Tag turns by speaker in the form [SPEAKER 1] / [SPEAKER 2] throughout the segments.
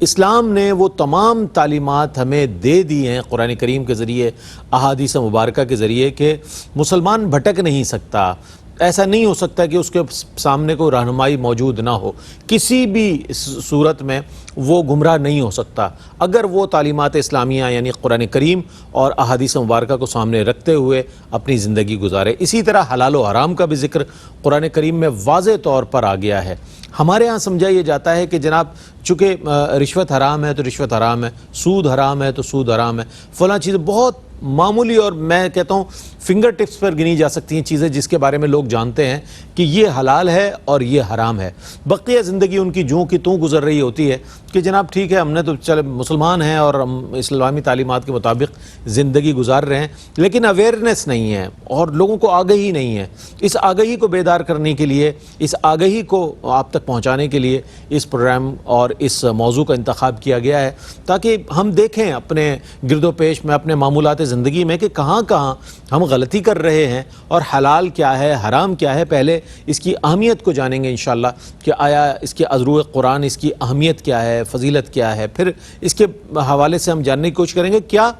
[SPEAKER 1] اسلام نے وہ تمام تعلیمات ہمیں دے دی ہیں قرآن کریم کے ذریعے، احادیث مبارکہ کے ذریعے، کہ مسلمان بھٹک نہیں سکتا. ایسا نہیں ہو سکتا کہ اس کے سامنے کوئی رہنمائی موجود نہ ہو، کسی بھی صورت میں وہ گمراہ نہیں ہو سکتا اگر وہ تعلیمات اسلامیہ یعنی قرآن کریم اور احادیث مبارکہ کو سامنے رکھتے ہوئے اپنی زندگی گزارے. اسی طرح حلال و حرام کا بھی ذکر قرآن کریم میں واضح طور پر آ گیا ہے. ہمارے ہاں سمجھا یہ جاتا ہے کہ جناب چونکہ رشوت حرام ہے تو رشوت حرام ہے، سود حرام ہے تو سود حرام ہے، فلاں چیزیں بہت معمولی اور میں کہتا ہوں فنگر ٹپس پر گنی جا سکتی ہیں چیزیں جس کے بارے میں لوگ جانتے ہیں کہ یہ حلال ہے اور یہ حرام ہے. بقیہ زندگی ان کی جوں کی توں گزر رہی ہوتی ہے کہ جناب ٹھیک ہے ہم نے تو چلے مسلمان ہیں اور ہم اسلامی تعلیمات کے مطابق زندگی گزار رہے ہیں، لیکن اویئرنیس نہیں ہے اور لوگوں کو آگہی نہیں ہے. اس آگہی کو بیدار کرنے کے لیے، اس آگہی کو آپ تک پہنچانے کے لیے اس پروگرام اور اس موضوع کا انتخاب کیا گیا ہے تاکہ ہم دیکھیں اپنے گرد و پیش میں، اپنے معمولات زندگی میں کہ کہاں کہاں ہم غلطی کر رہے ہیں اور حلال کیا ہے حرام کیا ہے. پہلے اس کی اہمیت کو جانیں گے انشاءاللہ کہ آیا اس کے عذرو قرآن اس کی اہمیت کیا ہے، فضیلت کیا ہے. پھر اس کے حوالے سے ہم جاننے کی کوشش کریں گے کیا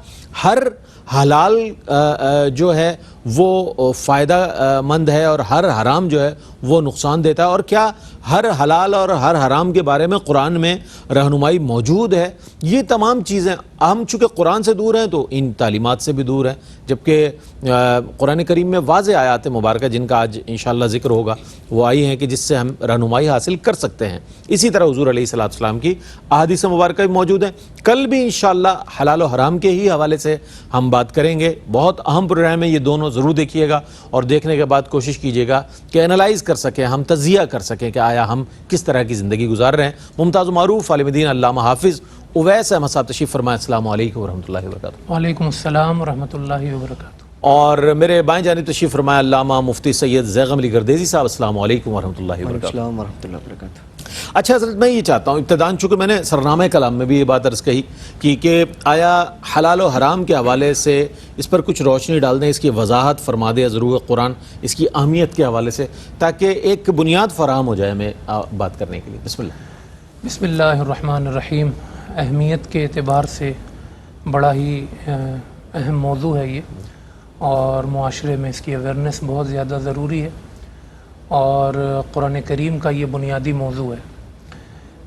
[SPEAKER 1] ہر حلال جو ہے وہ فائدہ مند ہے اور ہر حرام جو ہے وہ نقصان دیتا ہے، اور کیا ہر حلال اور ہر حرام کے بارے میں قرآن میں رہنمائی موجود ہے. یہ تمام چیزیں ہم چونکہ قرآن سے دور ہیں تو ان تعلیمات سے بھی دور ہیں، جبکہ قرآن کریم میں واضح آیات مبارکہ جن کا آج انشاءاللہ ذکر ہوگا وہ آئی ہیں کہ جس سے ہم رہنمائی حاصل کر سکتے ہیں. اسی طرح حضور علیہ الصلوۃ والسلام کی احادیث مبارکہ بھی موجود ہیں. کل بھی انشاءاللہ حلال و حرام کے ہی حوالے سے ہم بات کریں گے. بہت اہم پروگرام ہے یہ، دونوں ضرور دیکھیے گا اور دیکھنے کے بعد کوشش کیجیے گا کہ انالائز کر سکیں، ہم تجزیہ کر سکیں کہ آیا ہم کس طرح کی زندگی گزار رہے ہیں. ممتاز و معروف عالم دین علامہ حافظ اویس احمد صاحب تشریف فرمائے. السلام علیکم ورحمۃ اللہ وبرکاتہ.
[SPEAKER 2] وعلیکم السلام ورحمۃ اللہ وبرکاتہ.
[SPEAKER 1] اور میرے بائیں جانب تشریف فرمائے علامہ مفتی سید زیغم علی گردیزی صاحب. السلام علیکم ورحمۃ اللہ وبرکاتہ.
[SPEAKER 3] السلام ورحمۃ اللہ وبرکاتہ.
[SPEAKER 1] اچھا حضرت میں یہ چاہتا ہوں ابتداً، چونکہ میں نے سرنامہ کلام میں بھی یہ بات عرض کہی کہ آیا حلال و حرام کے حوالے سے اس پر کچھ روشنی ڈال دیں، اس کی وضاحت فرما دیں عذرو قرآن، اس کی اہمیت کے حوالے سے، تاکہ ایک بنیاد فراہم ہو جائے ہمیں بات کرنے کے لیے. بسم اللہ.
[SPEAKER 2] بسم اللہ الرحمن الرحیم. اہمیت کے اعتبار سے بڑا ہی اہم موضوع ہے یہ، اور معاشرے میں اس کی اویئرنیس بہت زیادہ ضروری ہے، اور قرآن کریم کا یہ بنیادی موضوع ہے.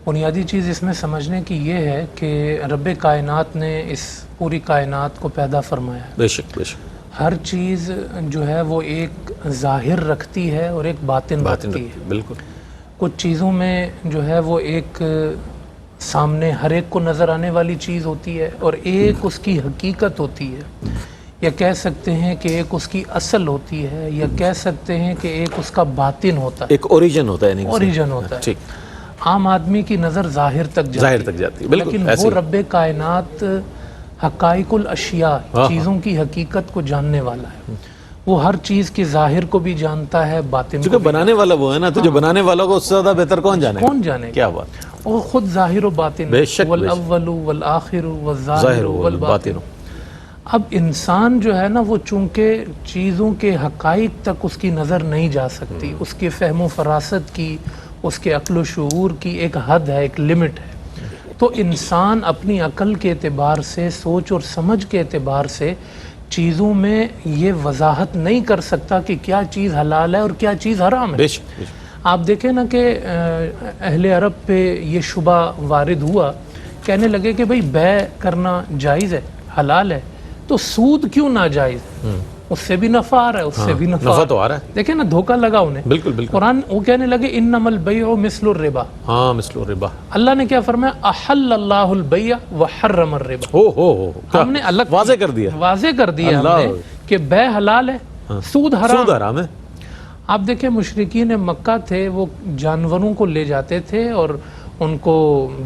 [SPEAKER 2] بنیادی چیز اس میں سمجھنے کی یہ ہے کہ رب کائنات نے اس پوری کائنات کو پیدا فرمایا ہے.
[SPEAKER 1] بے شک بے شک.
[SPEAKER 2] ہر چیز جو ہے وہ ایک ظاہر رکھتی ہے اور ایک باطن رکھتی ہے.
[SPEAKER 1] بالکل.
[SPEAKER 2] کچھ چیزوں میں جو ہے وہ ایک سامنے ہر ایک کو نظر آنے والی چیز ہوتی ہے، اور ایک اس کی حقیقت ہوتی ہے، یا کہہ سکتے ہیں کہ ایک اس کی اصل ہوتی ہے، یا کہہ سکتے ہیں کہ ایک اس کا باطن ہوتا ہے،
[SPEAKER 1] ایک اوریجن ہوتا ہے.
[SPEAKER 2] اوریجن ہوتا ہے.
[SPEAKER 1] ٹھیک.
[SPEAKER 2] عام آدمی کی نظر ظاہر تک جاتی ہے، لیکن وہ رب کائنات حقائق الاشیاء، چیزوں کی حقیقت کو جاننے والا ہے. وہ ہر چیز کے ظاہر کو بھی جانتا ہے، باطن کو.
[SPEAKER 1] بنانے والا وہ ہے نا، تو جو بنانے والا کو اس سے زیادہ بہتر کون جانے. کیا بات.
[SPEAKER 2] وہ خود ظاہر و باطن، والاول والآخر والظاہر والباطن. اب انسان جو ہے نا وہ چونکہ چیزوں کے حقائق تک اس کی نظر نہیں جا سکتی، اس کے فہم و فراست کی، اس کے عقل و شعور کی ایک حد ہے، ایک لمٹ ہے. تو انسان اپنی عقل کے اعتبار سے، سوچ اور سمجھ کے اعتبار سے چیزوں میں یہ وضاحت نہیں کر سکتا کہ کیا چیز حلال ہے اور کیا چیز حرام ہے. آپ دیکھیں نا کہ اہل عرب پہ یہ شبہ وارد ہوا، کہنے لگے کہ بھئی بیع کرنا جائز ہے، حلال ہے، تو سود کیوں ناجائز ہے؟ اس سے بھی نفع آ رہا ہے، اس سے بھی نفع تو آ رہا ہے. دیکھیں نا دھوکہ لگا انہیں. بالکل بالکل. قرآن وہ کہنے لگے انما البیع مثل الربا.
[SPEAKER 1] ہاں مثل الربا.
[SPEAKER 2] اللہ نے کیا فرمایا؟ احل اللہ البیع وحرم الربا. ہم نے الگ واضح کر دیا ہم نے کہ بیع حلال ہے، سود حرام ہے. آپ دیکھیں مشرکین مکہ تھے، وہ جانوروں کو لے جاتے تھے اور ان کو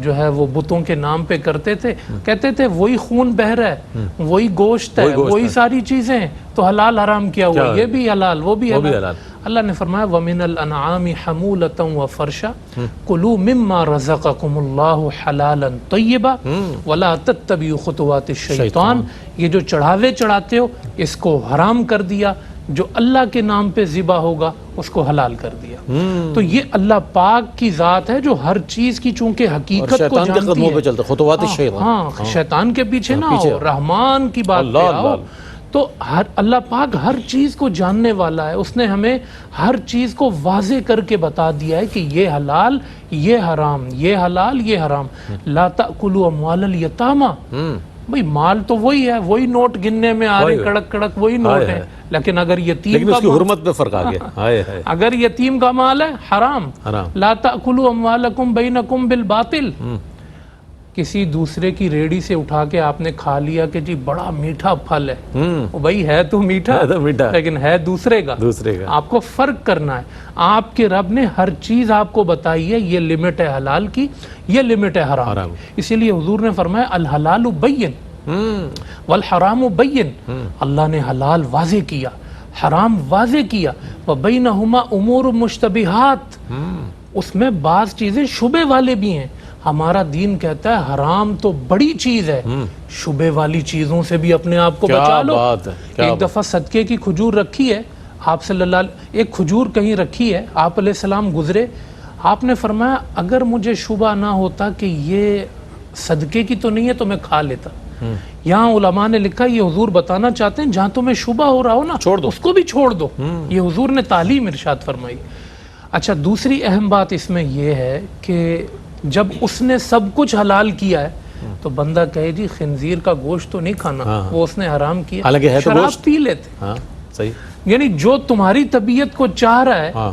[SPEAKER 2] جو ہے وہ بتوں کے نام پہ کرتے تھے، کہتے تھے وہی خون بہہ رہا ہے، وہی گوشت ہے، وہی ساری چیزیں ہیں، تو حلال حرام کیا ہوا، یہ بھی حلال وہ بھی حلال. اللہ نے فرمایا وَمِنَ الْأَنْعَامِ حَمُولَةً وَفَرْشًا كُلُوا مِمَّا رَزَقَكُمُ اللَّهُ حَلَالًا طَيِّبًا وَلَا تَتَّبِعُوا خُطُوَاتِ الشَّيْطَانِ. یہ جو چڑھاوے چڑھاتے ہو اس کو حرام کر دیا، جو اللہ کے نام پہ ذبح ہوگا اس کو حلال کر دیا. تو یہ اللہ پاک کی ذات ہے جو ہر چیز کی چونکہ حقیقت کو
[SPEAKER 1] شیطان کے
[SPEAKER 2] جانتی
[SPEAKER 1] قدموں
[SPEAKER 2] ہے.
[SPEAKER 1] پہ چلتا خطوات الشیطان.
[SPEAKER 2] ہاں شیطان کے پیچھے نہ ہو, رحمان کی بات پہ آؤ. تو اللہ پاک ہر چیز کو جاننے والا ہے. اس نے ہمیں ہر چیز کو واضح کر کے بتا دیا ہے کہ یہ حلال یہ حرام, یہ حلال یہ حرام. لا تأکلوا اموال الیتامی, بھئی مال تو وہی ہے, وہی نوٹ گننے میں آ رہے کڑک کڑک وہی نوٹ ہے, لیکن اگر یتیم
[SPEAKER 1] اس کی حرمت پہ فرق آ گیا.
[SPEAKER 2] اگر یتیم کا مال ہے حرام. لا تأکلوا اموالکم بینکم بالباطل. کسی دوسرے کی ریڑی سے اٹھا کے آپ نے کھا لیا کہ جی بڑا میٹھا پھل ہے, بھائی ہے تو میٹھا لیکن ہے دوسرے کا. آپ کو فرق کرنا ہے. آپ کے رب نے ہر چیز آپ کو بتائی ہے, یہ لمٹ ہے حلال کی, یہ لمٹ ہے حرام کی. اسی لیے حضور نے فرمایا الحلال بین والحرام بین. اللہ نے حلال واضح کیا, حرام واضح کیا. وبینہما امور مشتبہات, اس میں بعض چیزیں شبہ والے بھی ہیں. ہمارا دین کہتا ہے حرام تو بڑی چیز ہے, شبہ والی چیزوں سے بھی اپنے آپ کو بچا لو. ایک دفعہ صدقے کی کھجور رکھی ہے آپ صلی اللہ علیہ, ایک کھجور کہیں رکھی ہے, آپ علیہ السلام گزرے, آپ نے فرمایا اگر مجھے شبہ نہ ہوتا کہ یہ صدقے کی تو نہیں ہے تو میں کھا لیتا. یہاں علماء نے لکھا یہ حضور بتانا چاہتے ہیں جہاں تمہیں شبہ ہو رہا ہو نا اس کو بھی چھوڑ دو. یہ حضور نے تعلیم ارشاد فرمائی. اچھا دوسری اہم بات اس میں یہ ہے کہ جب اس نے سب کچھ حلال کیا ہے تو بندہ کہے جی خنزیر کا گوشت تو نہیں کھانا, وہ اس نے حرام کیا. شراب پی لیتے, یعنی جو تمہاری طبیعت کو چاہ رہا ہے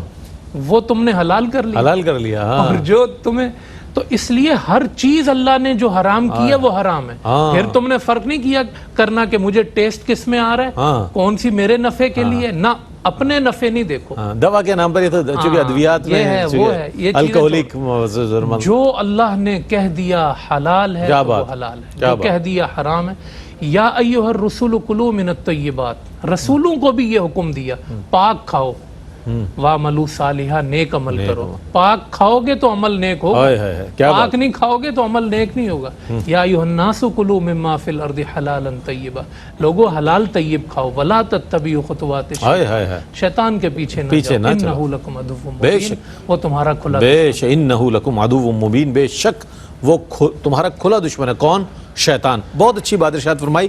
[SPEAKER 2] وہ تم نے حلال کر لیا. اور جو تمہیں, تو اس لیے ہر چیز اللہ نے جو حرام کی ہے وہ حرام ہے. پھر تم نے فرق نہیں کیا کرنا کہ مجھے ٹیسٹ کس میں آ رہا ہے, کون سی میرے نفع کے لیے, نہ اپنے نفع نہیں دیکھو.
[SPEAKER 1] دوا کے نام پر یہ تو چونکہ ادویات میں الکوہولک
[SPEAKER 2] جو اللہ نے کہہ دیا حلال ہے وہ حلال ہے, جو کہہ دیا حرام ہے. یا ایھا الرسول کلوا من الطیبات, رسولوں کو بھی یہ حکم دیا پاک کھاؤ, وَاعْمَلُوا صَالِحًا, نیک عمل کرو. پاک کھاؤ گے تو عمل نیک ہوگا, پاک نہیں کھاؤ گے تو عمل نیک نہیں ہوگا. یا ایھا الناس کلوا مما فی الارض حلالا طیبا, لوگو حلال طیب کھاؤ. ولا تتبعوا خطوات الشیطان, شیطان کے پیچھے نہ جاؤ. انہ لکم عدو مبین, وہ تمہارا کھلا
[SPEAKER 1] انہ لکم عدو مبین, بے شک وہ تمہارا کھلا دشمن ہے. کون؟ شیطان. بہت اچھی بات ارشاد فرمائی.